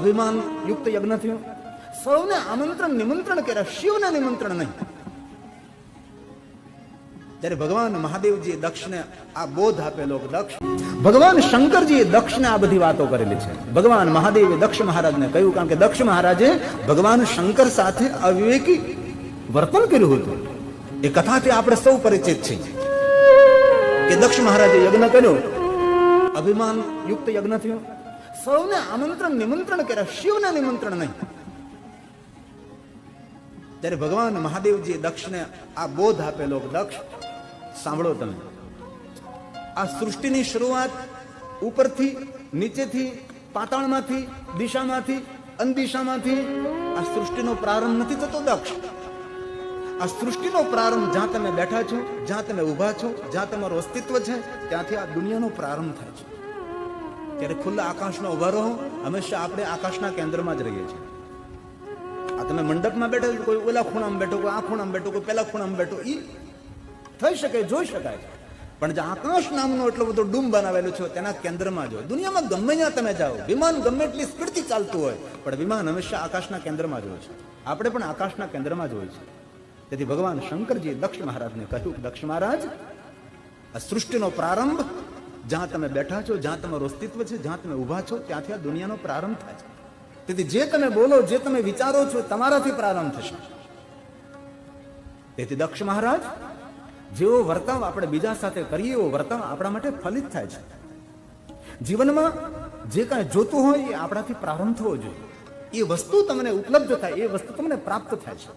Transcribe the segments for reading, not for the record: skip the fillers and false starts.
અભિમાન યુક્ત યજ્ઞ થયો. સૌને આમંત્રણ નિમંત્રણ કર્યા, શિવને નિમંત્રણ નહીં. ત્યારે ભગવાન મહાદેવજીએ દક્ષને આ બોધ આપેલો. દક્ષ ભગવાન શંકરજીએ દક્ષને આ બધી વાતો કરેલી છે. ભગવાન મહાદેવે દક્ષ મહારાજને કહ્યું, કારણ કે દક્ષ મહારાજે ભગવાન શંકર સાથે અવિવેકી વર્તન કર્યું હતું. એ કથાથી આપણે સૌ પરિચિત છીએ કે દક્ષ મહારાજે યજ્ઞ કર્યો, અભિમાન યુક્ત યજ્ઞ થયો. સૌને આમંત્રણ નિમંત્રણ કર્યા, શિવને નિમંત્રણ નહીં. ત્યારે ભગવાન મહાદેવજીએ દક્ષને આ બોધ આપેલો. દક્ષ સાંભળો તમે, આ સૃષ્ટિની શરૂઆત ઉપરથી, નીચેથી, પાતાળમાંથી, દિશામાંથી, અનદિશામાંથી આ સૃષ્ટિનો પ્રારંભ નથી થતો. દક્ષ, આ સૃષ્ટિનો પ્રારંભ જ્યાં તમે બેઠા છો, જ્યાં તમે ઉભા છો, જ્યાં તમારું અસ્તિત્વ છે, ત્યાંથી આ દુનિયાનો પ્રારંભ થાય છે. ત્યારે ખુલ્લા આકાશમાં ઉભા રહો, હંમેશા આપણે આકાશના કેન્દ્રમાં જ રહીએ છીએ. આ તમે મંડપમાં બેઠો, કોઈ ઓલા ખૂણામાં બેઠો, કોઈ આ ખૂણામાં બેઠો, કોઈ પેલા ખૂણામાં બેઠો, એ થઈ શકે, જોઈ શકાય. પણ જે આકાશ નામનો એટલો બધો ડૂમ બનાવેલો છે, તેના કેન્દ્રમાં જો. દુનિયામાં ગમે ત્યાં તમે જાઓ, વિમાન ગમે એટલી સ્પીડથી ચાલતું હોય, પણ વિમાન હંમેશા આકાશના કેન્દ્રમાં જ હોય છે. આપણે પણ આકાશના કેન્દ્રમાં જ હોય છે. તેથી ભગવાન શંકરજી દક્ષ મહારાજને કહ્યું કે દક્ષ મહારાજ, આ સૃષ્ટિનો પ્રારંભ જ્યાં તમે બેઠા છો, જ્યાં તમારું અસ્તિત્વ છે, જ્યાં તમે ઉભા છો, ત્યાંથી આ દુનિયાનો પ્રારંભ થાય છે. તેથી જે તમે બોલો, જે તમે વિચારો છો, તમારાથી પ્રારંભ થશે. તેથી દક્ષ મહારાજ, જેવો વર્તાવ આપણે બીજા સાથે કરીએ, એવો વર્તાવ આપણા માટે ફલિત થાય છે. જીવનમાં જે કાંઈ જોતું હોય એ આપણાથી પ્રારંભ થવો જોઈએ. એ વસ્તુ તમને ઉપલબ્ધ થાય, એ વસ્તુ તમને પ્રાપ્ત થાય છે.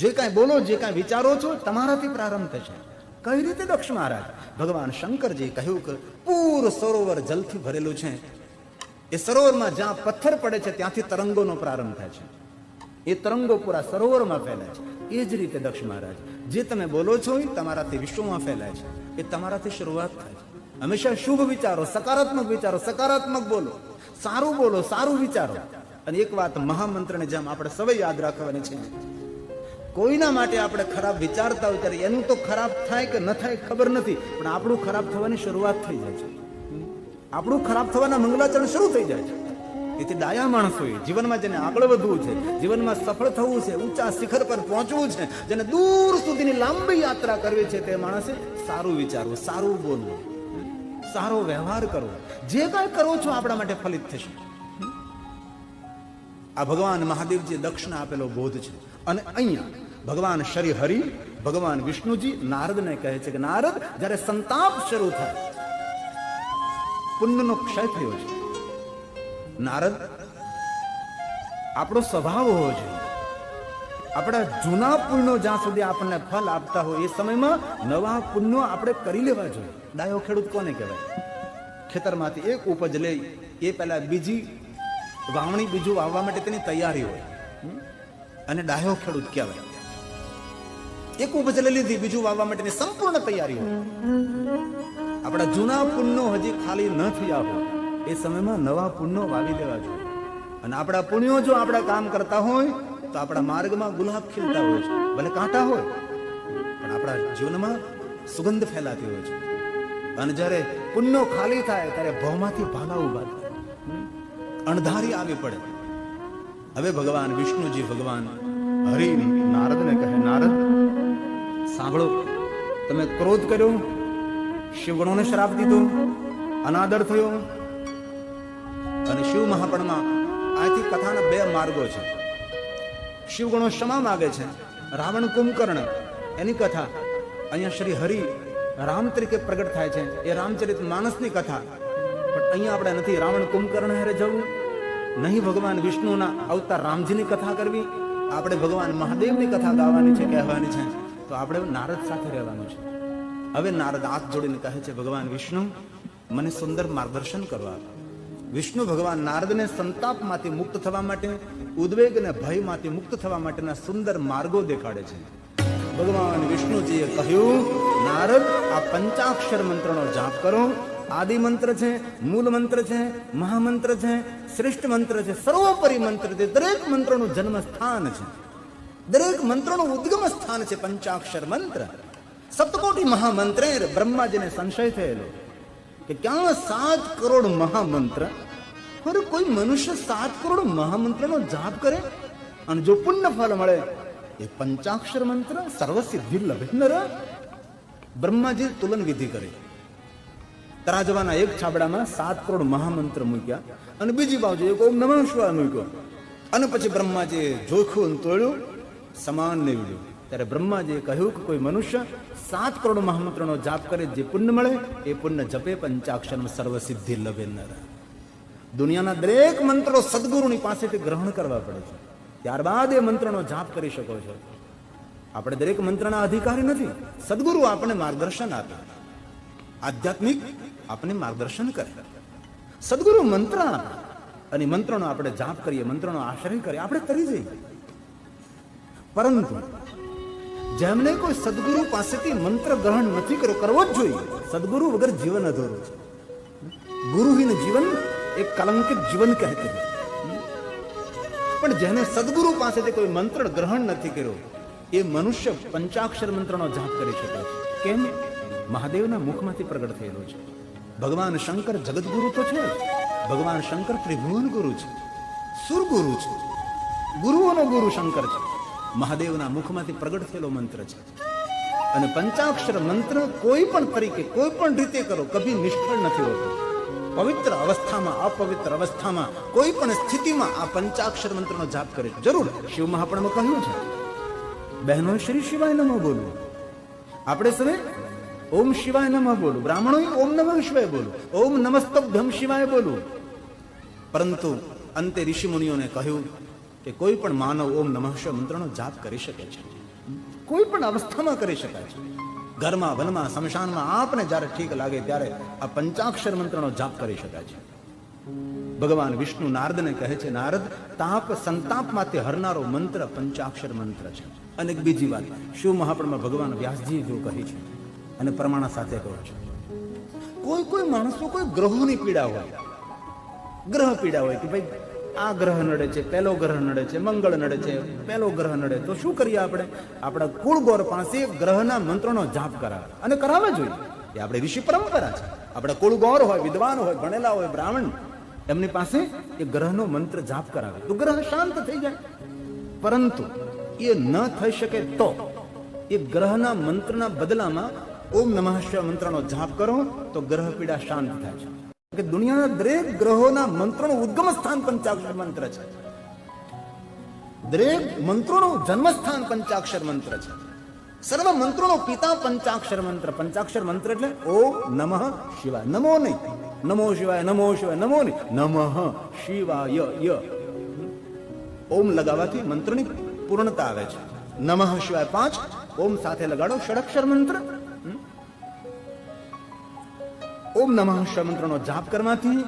જે કાંઈ બોલો, જે કાંઈ વિચારો છો, તમારાથી પ્રારંભ થશે. કઈ રીતે દક્ષ મહારાજ? ભગવાન શંકરજી કહ્યું કે પૂર સરોવર જલથી ભરેલું છે. એ સરોવરમાં જ્યાં પથ્થર પડે છે, ત્યાંથી તરંગોનો પ્રારંભ થાય છે. એ તરંગો પૂરા સરોવરમાં ફેલાય છે. એ જ રીતે દક્ષ મહારાજ, જે તમે બોલો છો એ તમારાથી વિશ્વમાં ફેલાય છે. એ તમારાથી શરૂઆત થાય છે. હંમેશા શુભ વિચારો, સકારાત્મક વિચારો, સકારાત્મક બોલો, સારું બોલો, સારું વિચારો. અને એક વાત મહામંત્રને જેમ આપણે સૌ યાદ રાખવાની છે, કોઈના માટે આપણે ખરાબ વિચારતા હોય ત્યારે એનું તો ખરાબ થાય કે ન થાય ખબર નથી, પણ આપણું ખરાબ થવાની શરૂઆત થઈ જાય છે. આપણું ખરાબ થવાના મંગલાચરણ શરૂ થઈ જાય છે. એથી ડાયા માણસોએ, જીવનમાં જેને આગળ વધવું છે, જીવનમાં સફળ થવું છે, ઊંચા શિખર પર પહોંચવું છે, જેને દૂર સુધીની લાંબી યાત્રા કરવી છે, તે માણસે સારું વિચારવું, સારું બોલવું, સારો વ્યવહાર કરવો. જે કાંઈ કરો છો આપણા માટે ફલિત થશે. આ ભગવાન મહાદેવજી દક્ષને આપેલો બોધ છે. અને અહીંયા ભગવાન શ્રી હરિ, ભગવાન વિષ્ણુજી નારદને કહે છે કે નારદ, જ્યારે સંતાપ શરૂ થાય, પુણ્યનો ક્ષય થયો છે. નારદ, આપણો સ્વભાવ હોવો જોઈએ, આપણા જૂના પુણ્યો જ્યાં સુધી આપણને ફલ આપતા હોય, એ સમયમાં નવા પુણ્યો આપણે કરી લેવા જોઈએ. ડાયો ખેડૂત કોને કહેવાય? ખેતરમાંથી એક ઉપજ લે, એ પહેલા બીજી વાવણી, બીજું વાવવા માટે તેની તૈયારી હોય, અને ડાયો ખેડૂત કહેવાય. એક ઉપજ લઈ લીધી, બીજું વાવવા માટેની સંપૂર્ણ તૈયારી હોય. આપણા જૂના પુણ્યો હજી ખાલી ન થયા હોય, એ સમયમાં નવા પુણ્યો વાવી લેવા જોઈએ. અને આપણા પુણ્યો જો આપણા કામ કરતા હોય, તો આપણા માર્ગમાં ગુલાબ ખીલતા હોય છે. ભલે કાંટા હોય, પણ આપણા જીવનમાં સુગંધ ફેલાતી હોય છે. અને જ્યારે પુણ્યો ખાલી થાય, ત્યારે ભવમાંથી ભાલા ઉભા થાય, અણધારી આવી પડે. હવે ભગવાન વિષ્ણુજી, ભગવાન હરિ નારદને કહે, નારદ સાંભળો, તમે ક્રોધ કર્યો, શિવગણોને શ્રાપ દીધો, અનાદર થયો. અને શિવ મહાપણમાં આથી કથાના બે માર્ગો છે. શિવગણો ક્ષમા માગે છે. રાવણ કુંભકર્ણ, એની કથા અહીંયા શ્રી હરિ રામ તરીકે પ્રગટ થાય છે. એ રામચરિત માનસની કથા. પણ અહીંયા આપણે નથી રાવણ કુંભકર્ણ હારે જવું, નહીં ભગવાન વિષ્ણુના અવતાર રામજીની કથા કરવી. આપણે ભગવાન મહાદેવની કથા ગાવાની છે, કહેવાની છે. તો આપણે નારદ સાથે રહેવાનું છે. હવે નારદ હાથ જોડીને કહે છે, ભગવાન વિષ્ણુ, મને સુંદર માર્ગદર્શન કરવા. વિષ્ણુ ભગવાન નારદને સંતાપમાંથી મુક્ત થવા માટે, ઉદ્વેગ અને ભયમાંથી મુક્ત થવા માટેના સુંદર માર્ગો દેખાડે છે. ભગવાન વિષ્ણુજીએ કહ્યું, નારદ, આ પંચાક્ષર મંત્રનો જાપ કરો. આદિ મંત્ર છે, મૂળ મંત્ર છે, મહામંત્ર છે, શ્રેષ્ઠ મંત્ર છે, સર્વોપરી મંત્ર છે. દરેક મંત્રનું જન્મ સ્થાન છે, દરેક મંત્રનું ઉદ્ગમ સ્થાન છે પંચાક્ષર મંત્ર. સપ્તકોટી મહામંત્રે બ્રહ્માજીને સંશય થયેલો કે ક્યાં 7 કરોડ મહામંત્ર અરે કોઈ મનુષ્ય 7 કરોડ મહામંત્રનો જાપ કરે અને જો પુણ્ય ફળ મળે, એ પંચાક્ષર મંત્ર સર્વસિદ્ધિ લભે. નર બ્રહ્માજી તુલન વિધિ કરી, તરાજવાના એક છાબડામાં 7 કરોડ મહામંત્ર મૂક્યા અને બીજી બાજુ એક ઓમ નમઃ શિવાય મૂક્યો, અને પછી બ્રહ્માજીએ જોખ્યું તોડ્યું, સમાન નીવડ્યું. ત્યારે બ્રહ્માજીએ કહ્યું કે કોઈ મનુષ્ય 7 કરોડ મહામંત્રનો જાપ કરે, જે પુણ્ય મળે એ પુણ્ય જપે પંચાક્ષરમાં સર્વસિદ્ધિ લભે. નર દુનિયાના દરેક મંત્રો સદગુરુની પાસેથી ગ્રહણ કરવા પડે છે, ત્યારબાદ એ મંત્રનો જાપ કરી શકો છો. આપણે દરેક મંત્રના અધિકારી નથી. સદગુરુ આપણને માર્ગદર્શન આપે, આધ્યાત્મિક આપણને માર્ગદર્શન કરે. સદગુરુ મંત્ર આપે અને મંત્રનો આપણે જાપ કરીએ, મંત્રનો આશ્રય કરીએ, આપણે તરી જઈએ. પરંતુ જેમને કોઈ સદગુરુ પાસેથી મંત્ર ગ્રહણ નથી કર્યો, કરવો જ જોઈએ. સદગુરુ વગર જીવન અધૂરું છે. ગુરુહીન જીવન એક કલંકિત જીવન કહેતે. પણ જેને સદગુરુ પાસેથી કોઈ મંત્ર ગ્રહણ નથી કર્યો, એ મનુષ્ય પંચાક્ષર મંત્રનો જાપ કરી શકે છે. કેમ? મહાદેવના મુખમાંથી પ્રગટ થયેલો છે. ભગવાન શંકર જગતગુરુ તો છે, ભગવાન શંકર ત્રિભુવન ગુરુ છે, સુરગુરુ છે, ગુરુઓનો ગુરુ શંકર છે. મહાદેવના મુખમાંથી પ્રગટ થયેલો મંત્ર છે. અને પંચાક્ષર મંત્ર કોઈ પણ તરીકે, કોઈ પણ રીતે કરો, કભી નિષ્ફળ નથી હોતો. પવિત્ર અવસ્થામાં, અપવિત્ર અવસ્થામાં, કોઈ પણ સ્થિતિમાં આ પંચાક્ષર મંત્રનો જાપ કરે જરૂર. શિવ મહાપુરાણમાં કહ્યું છે, બહેનો શ્રી શિવાય નમઃ બોલવું. આપણે સવે ઓમ શિવાય નમઃ બોલું, બ્રાહ્મણો ઓમ નમઃ શિવાય બોલું, ઓમ નમસ્તભ્યમ શિવાય બોલું. પરંતુ અંતે ઋષિ મુનિઓને કહ્યું કે કોઈ પણ માનવ ઓમ નમઃ શિવાય મંત્રનો જાપ કરી શકે છે, કોઈ પણ અવસ્થામાં કરી શકાય છે. ઘરમાં, વનમાં, સ્મશાનમાં, આપને જ્યારે ઠીક લાગે ત્યારે આ પંચાક્ષર મંત્રનો જાપ કરી શકાય છે. ભગવાન વિષ્ણુ નારદને કહે છે, નારદ, તાપ સંતાપમાંથી હરનારો મંત્ર પંચાક્ષર મંત્ર છે. અને બીજી વાત શિવ મહાપુરાણમાં ભગવાન વ્યાસજીએ જો કહી છે અને પ્રમાણ સાથે કહું છું, કોઈ માણસો કોઈ ગ્રહોની પીડા હોય, ગ્રહ પીડા હોય કે ભાઈ આ ગ્રહ નડે છે, પેલો ગ્રહ નડે છે, મંગળ નડે છે, પેલો ગ્રહ નડે, તો શું કરીએ આપણે? આપણા કુળગોર પાસે ગ્રહના મંત્રનો જાપ કરાવે, અને કરાવવા જોઈએ. એ આપણી ઋષિ પરંપરા છે. આપણા કુળગોર હોય, વિદ્વાન હોય, ભણેલા હોય, બ્રાહ્મણ, એમની પાસે એ ગ્રહનો મંત્ર જાપ કરાવે તો ગ્રહ શાંત થઈ જાય. પરંતુ એ ન થઈ શકે તો એ ગ્રહના મંત્રના બદલામાં ઓમ નમઃ શિવાય મંત્રનો જાપ કરો તો ગ્રહ પીડા શાંત થાય છે. કે દુનિયાના દરેક ગ્રહોના મંત્રનું ઉદ્ગમ સ્થાન પંચાક્ષર મંત્ર છે. દરેક મંત્રોનું જન્મસ્થાન પંચાક્ષર મંત્ર છે. સર્વ મંત્રોનો પિતા પંચાક્ષર મંત્ર. પંચાક્ષર મંત્ર એટલે ઓમ નમઃ શિવાય. નમો નહીં, નમો શિવાય, નમો શિવાય, નમો નહીં, નમઃ શિવાય. ય ઓમ લગાવવાથી મંત્રની પૂર્ણતા આવે છે. નમઃ શિવાય 5, ઓમ સાથે લગાડો ષડક્ષર મંત્ર. ઓમ નમઃ શિવાય મંત્રનો જાપ કરવાથી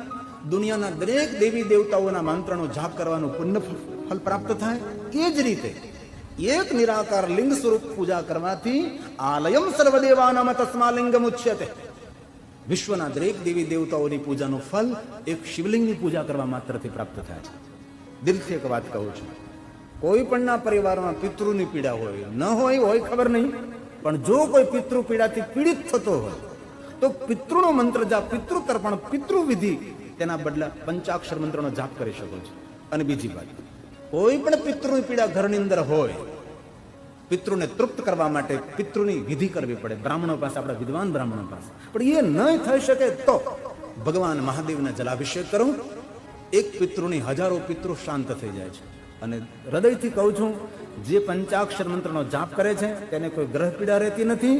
દુનિયાના દરેક દેવી દેવતાઓના મંત્રનો જાપ કરવાનું પુણ્ય ફળ પ્રાપ્ત થાય. એ જ રીતે એક નિરાકાર લિંગ સ્વરૂપ પૂજા કરવાથી આલયમ સર્વદેવાનામ તસ્માલિંગમ ઉચ્યતે. વિશ્વના દરેક દેવી દેવતાઓની પૂજાનું ફળ એક શિવલિંગની પૂજા કરવા માત્રથી પ્રાપ્ત થાય છે. દિલથી એક વાત કહું છું, કોઈ પણના પરિવારમાં પિતૃની પીડા હોય, ન હોય ખબર નહીં, પણ જો કોઈ પિતૃ પીડાથી પીડિત થતો હોય તો પિતૃનો મંત્ર જાપ, પિતૃ તર્પણ, પિતૃ વિધિ, તેના બદલે પંચાક્ષર મંત્રનો જાપ કરી શકો છો. અને બીજી વાત, કોઈ પણ પિતૃની પીડા ઘરની અંદર હોય, પિતૃને તૃપ્ત કરવા માટે પિતૃની વિધિ કરવી પડે બ્રાહ્મણો પાસે, આપણા વિદ્વાન બ્રાહ્મણો પાસે. પણ એ ન થઈ શકે તો ભગવાન મહાદેવને જલાભિષેક કરો. એક પિતૃની હજારો પિતૃ શાંત થઈ જાય છે. અને હૃદયથી કહું છું, જે પંચાક્ષર મંત્રનો જાપ કરે છે તેને કોઈ ગ્રહ પીડા રહેતી નથી.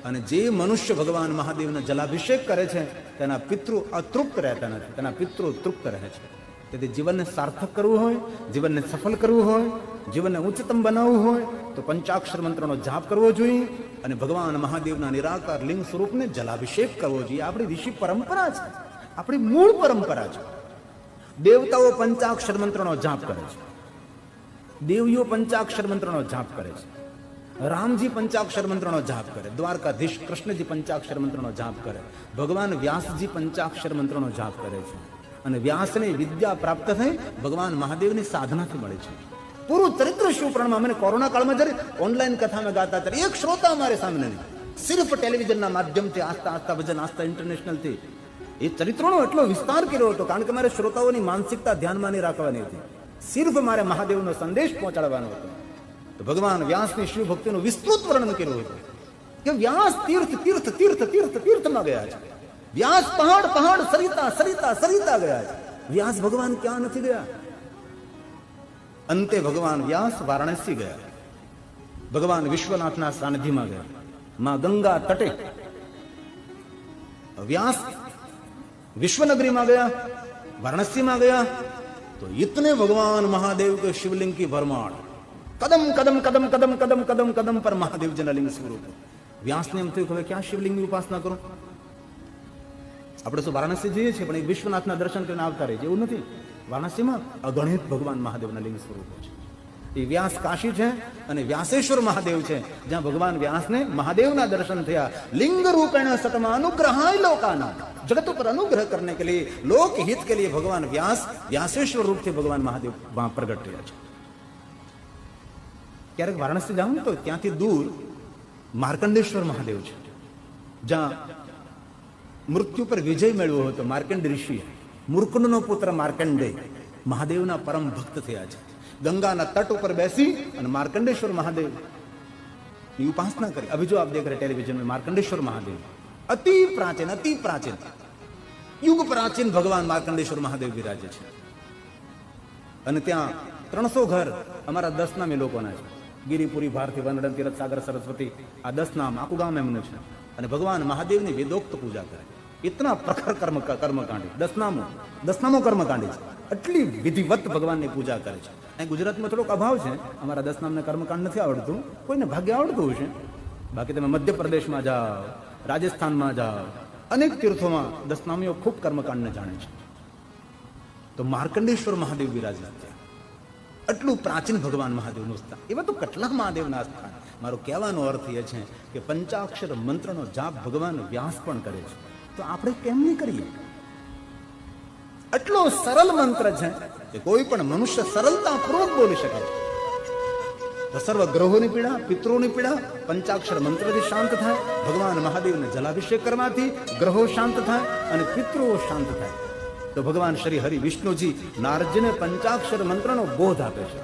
અને જે મનુષ્ય ભગવાન મહાદેવને જલાભિષેક કરે છે તેના પિતૃ અતૃપ્ત રહેતા નથી, તેના પિતૃ તૃપ્ત રહે છે. તેથી જીવનને સાર્થક કરવું હોય, જીવનને સફળ કરવું હોય, જીવનને ઉચ્ચતમ બનાવવું હોય તો પંચાક્ષર મંત્રનો જાપ કરવો જોઈએ અને ભગવાન મહાદેવના નિરાકાર લિંગ સ્વરૂપને જલાભિષેક કરવો જોઈએ. આપણી ઋષિ પરંપરા છે, આપણી મૂળ પરંપરા છે. દેવતાઓ પંચાક્ષર મંત્રનો જાપ કરે છે, દેવીઓ પંચાક્ષર મંત્રનો જાપ કરે છે, રામજી પંચાક્ષર મંત્રનો જાપ કરે, દ્વારકાધીશ કૃષ્ણજી પંચાક્ષર મંત્રનો જાપ કરે, ભગવાન વ્યાસજી પંચાક્ષર મંત્રનો જાપ કરે છે. અને વ્યાસને વિદ્યા પ્રાપ્ત થઈ ભગવાન મહાદેવની સાધનાથી મળે છે. પૂરું ચરિત્ર શિવપુરાણમાં અમે કોરોના કાળમાં જ્યારે ઓનલાઈન કથામાં ગાતા ત્યારે એક શ્રોતા અમારે સામે નહીં, સિર્ફ ટેલિવિઝનના માધ્યમથી આસ્થા ભજન, આસ્થા ઇન્ટરનેશનલથી એ ચરિત્રોનો એટલો વિસ્તાર કર્યો હતો, કારણ કે મારે શ્રોતાઓની માનસિકતા ધ્યાનમાં નહીં રાખવાની હતી, સિર્ફ મારે મહાદેવનો સંદેશ પહોંચાડવાનો હતો. તો ભગવાન વ્યાસની શિવ ભક્તિનું વિસ્તૃત વર્ણન કર્યું હતું કે વ્યાસ તીર્થ તીર્થ તીર્થ તીર્થ તીર્થમાં ગયા છે, વ્યાસ પહાડ પહાડ સરિતા સરિતા સરિતા ગયા છે. વ્યાસ ભગવાન ક્યાં નથી ગયા? અંતે ભગવાન વ્યાસ વારાણસી ગયા, ભગવાન વિશ્વનાથના સાનિધ્યમાં ગયા, માં ગંગા તટે. व्यास विश्वनगरी में गया, वाराणसी में गया, तो इतने भगवान महादेव के शिवलिंग की भरमार, कदम कदम कदम कदम कदम कदम कदम पर महादेव जनलिंग स्वरूप. व्यास ने एम थयुं के क्या शिवलिंग की उपासना करो? આપણે તો વારાણસી જઈએ છીએ, પણ વિશ્વનાથના દર્શન કરીને આવતા રહીએ એવું નથી. વારાણસીમાં અગણિત ભગવાન મહાદેવના લિંગ સ્વરૂપો છે. એ વ્યાસ કાશી છે અને વ્યાસેશ્વર મહાદેવ છે, જ્યાં ભગવાન વ્યાસને મહાદેવના દર્શન થયા. લિંગ રૂપેણ સતમાં અનુગ્રહાય લોકાના, जगत पर अनुग्रह करने के लिए, लोक हित के लिए भगवान व्यास व्यासेश्वर रूप से भगवान महादेव वहां प्रगट થયા છે. ક્યારેક વારાણસી જાઉં તો ત્યાંથી દૂર માર્કંડેશ્વર મહાદેવ છે, જ્યાં મૃત્યુ પર વિજય મેળવ્યો હતો માર્કંડ ઋષિ. મૂર્કુંડનો પુત્ર માર્કંડે મહાદેવના પરમ ભક્ત થયા છે. ગંગાના તટ ઉપર બેસી અને માર્કંડેશ્વર महादेव की उपासना करी. अभी जो आप देख रहे टेलीविजन में मार्कंडेश्वर महादेव, अति प्राचीन युग प्राचीन भगवान मार्कंडेश्वर महादेव विराजे છે. અને ત્યાં 300 ઘર અમારા 10 નામી લોકોના છે. ગિરિપુરી, ભારતી, વનડન, તીરથ સાગર, સરસ્વતી, આ 10 નામ આખું ગામ એમનું છે. અને ભગવાન મહાદેવની વેદોક્ત પૂજા કરે. इतना प्रखर कर्मकांडी, 10 नामो कर्मकांडी છે. એટલી વિધિવત ભગવાનની પૂજા કરે છે. અહીં ગુજરાતમાં થોડોક અભાવ છે, અમારા 10 નામને કર્મકાંડ નથી આવડતું, કોઈને ભાગ્ય આવડતું હશે. બાકી તમે મધ્યપ્રદેશમાં જાઓ, રાજસ્થાનમાં જાઓ, અનેક તીર્થોમાં 10 નામીઓ ખૂબ કર્મકાંડને જાણે છે. તો માર્કંડેશ્વર મહાદેવ વિરાજતા ત્યાં. આટલું પ્રાચીન ભગવાન મહાદેવનું સ્થાન. એવા તો કેટલાક મહાદેવના સ્થાન. મારો કહેવાનો અર્થ એ છે કે પંચાક્ષર મંત્રનો જાપ ભગવાન વ્યાસ પણ કરે છે, તો આપણે કેમ નહીં કરીએ? આટલો સરળ મંત્ર છે કે કોઈ પણ મનુષ્ય સરળતાપૂર્વક બોલી શકે છે. તો સર્વ ગ્રહોની પીડા, પિતૃઓની પીડા પંચાક્ષર મંત્રથી શાંત થાય. ભગવાન મહાદેવને જલાભિષેક કરવાથી ગ્રહો શાંત થાય અને પિતૃઓ શાંત થાય. તો ભગવાન શ્રી હરિ વિષ્ણુજી નારદજીને પંચાક્ષર મંત્રનો બોધ આપે છે.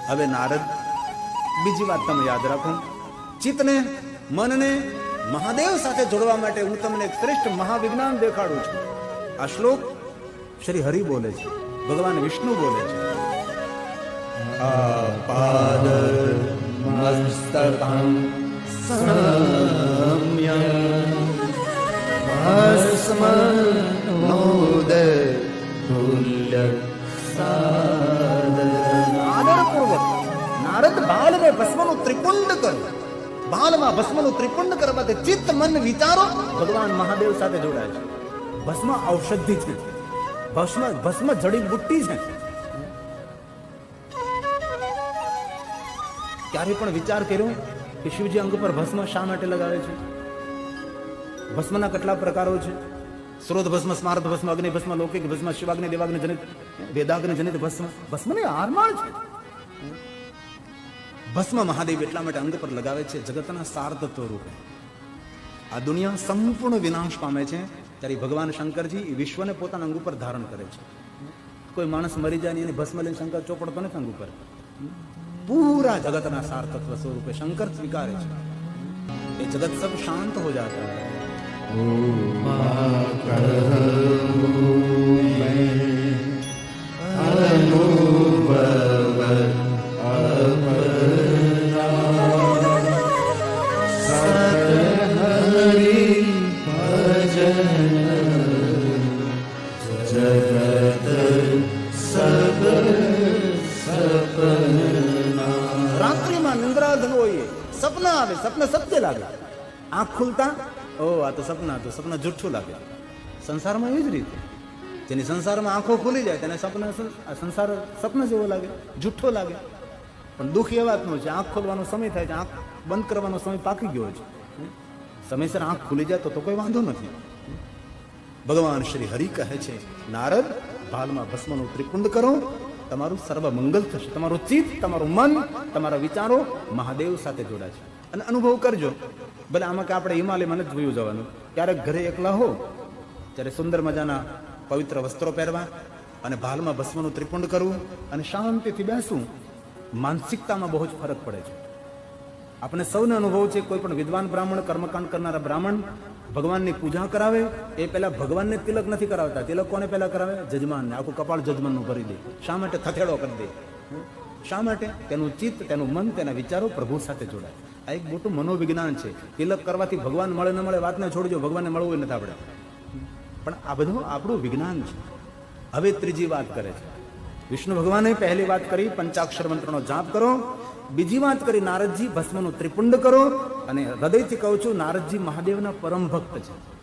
હવે નારદ, બીજી વાત તમે યાદ રાખો, ચિત્તને, મનને મહાદેવ સાથે જોડવા માટે હું તમને એક શ્રેષ્ઠ મહાવિજ્ઞાન દેખાડું છું. આ શ્લોક શ્રી હરિ બોલે છે, ભગવાન વિષ્ણુ બોલે છે. આપાદ મસ્તકં સમયં ભસ્મનોદ તુલ્ય સાદન. આદરપૂર્વક નારદ બાલને ભસ્મનું ત્રિપુંડ કરો. બાલમાં ભસ્મનું ત્રિપુંડ કરવાથી ચિત્ત, મન, વિચારો ભગવાન મહાદેવ સાથે જોડાય છે. ભસ્મ ઔષધિ છે, ભસ્મ જડીબુટ્ટી છે. ક્યારે પણ વિચાર કર્યો કે શિવજી અંગ પર ભસ્મ શા માટે લગાવે છે? ભસ્મના કેટલા પ્રકારો છે? સ્રોત ભસ્મ, સ્માર્ત ભસ્મ, અગ્નિ ભસ્મ, લૌકિક ભસ્મ, શિવાગ્નિ, દેવાગ્નિ જનિત, વેદાગ્નિ જનિત ભસ્મ. ભસ્મને આરમાળ છે. ભસ્મ મહાદેવ એટલા માટે અંગ પર લગાવે છે જગતના સાર તત્વ રૂપે. આ દુનિયા સંપૂર્ણ વિનાશ પામે છે ત્યારે ભગવાન શંકરજી એ વિશ્વને પોતાના અંગ ઉપર ધારણ કરે છે. કોઈ માણસ મરી જાય એની ભસ્મ લઈને શંકર ચોપડતો નથી અંગ ઉપર. પૂરા જગતના સાર તત્વ સ્વરૂપે શંકર સ્વીકારે છે. એ જગત સબ શાંત હો જાતા है. રાત્રિમાં નિંદ્રાધન હોઈએ, સપના આવે, સપના સત્ય લાગે. આંખ ખુલતા ઓ આ તો સપના, તો સપના જુઠ્ઠું લાગે. સંસારમાં એ જ રીતે, જેની સંસારમાં આંખો ખુલી જાય તેને સંસાર સપના જેવો લાગે, જુઠ્ઠો લાગે. પણ દુઃખ એ વાતનું છે, આંખ ખોલવાનો સમય થાય છે, આંખ બંધ કરવાનો સમય પાકી ગયો છે. સમયસર આંખ ખુલી જાય તો કોઈ વાંધો નથી. ભગવાન શ્રી હરિ કહે છે, નારદ ભાલમાં ભસ્મનું ત્રિપુંડ કરો, તમારું સર્વ મંગલ થશે. તમારું ચિત્ત, તમારું મન, તમારા વિચારો મહાદેવ સાથે જોડાશે. અને અનુભવ કરજો, ભલે આમાં કે આપણે હિમાલયમાં નથી જોયું જવાનું, ક્યારેક ઘરે એકલા હો ત્યારે સુંદર મજાના પવિત્ર વસ્ત્રો પહેરવા અને ભાલમાં ભસ્મનું ત્રિપુંડ કરવું અને શાંતિથી બેસવું, માનસિકતામાં બહુ જ ફરક પડે છે. આપણે સૌને અનુભવ છે. કોઈ પણ વિદ્વાન બ્રાહ્મણ, કર્મકાંડ કરનારા બ્રાહ્મણ ભગવાનની પૂજા કરાવે એ પહેલા ભગવાનને તિલક નથી કરાવતા. તિલક કોને પહેલા કરાવે? જજમાનને. આખું કપાળ જજમાનનું ભરી દે. શા માટે? થથેડો કરી દે. શા માટે? તેનું ચિત્ત, તેનું મન, તેના વિચારો પ્રભુ સાથે જોડાય. આ એક મોટું મનોવિજ્ઞાન છે. તિલક કરવાથી ભગવાન મળે ન મળે વાતને છોડજો, ભગવાનને મળવું નથી આપણે. પણ આ બધું આપણું વિજ્ઞાન છે. હવે ત્રીજી વાત કરે છે. વિષ્ણુ ભગવાને પહેલી વાત કરી પંચાક્ષર મંત્રનો જાપ કરો, બીજી વાત કરી નારદજી ભસ્મનું ત્રિપુંડ કરો, અને હૃદયથી કહું છું નારદજી મહાદેવના પરમ ભક્ત છે.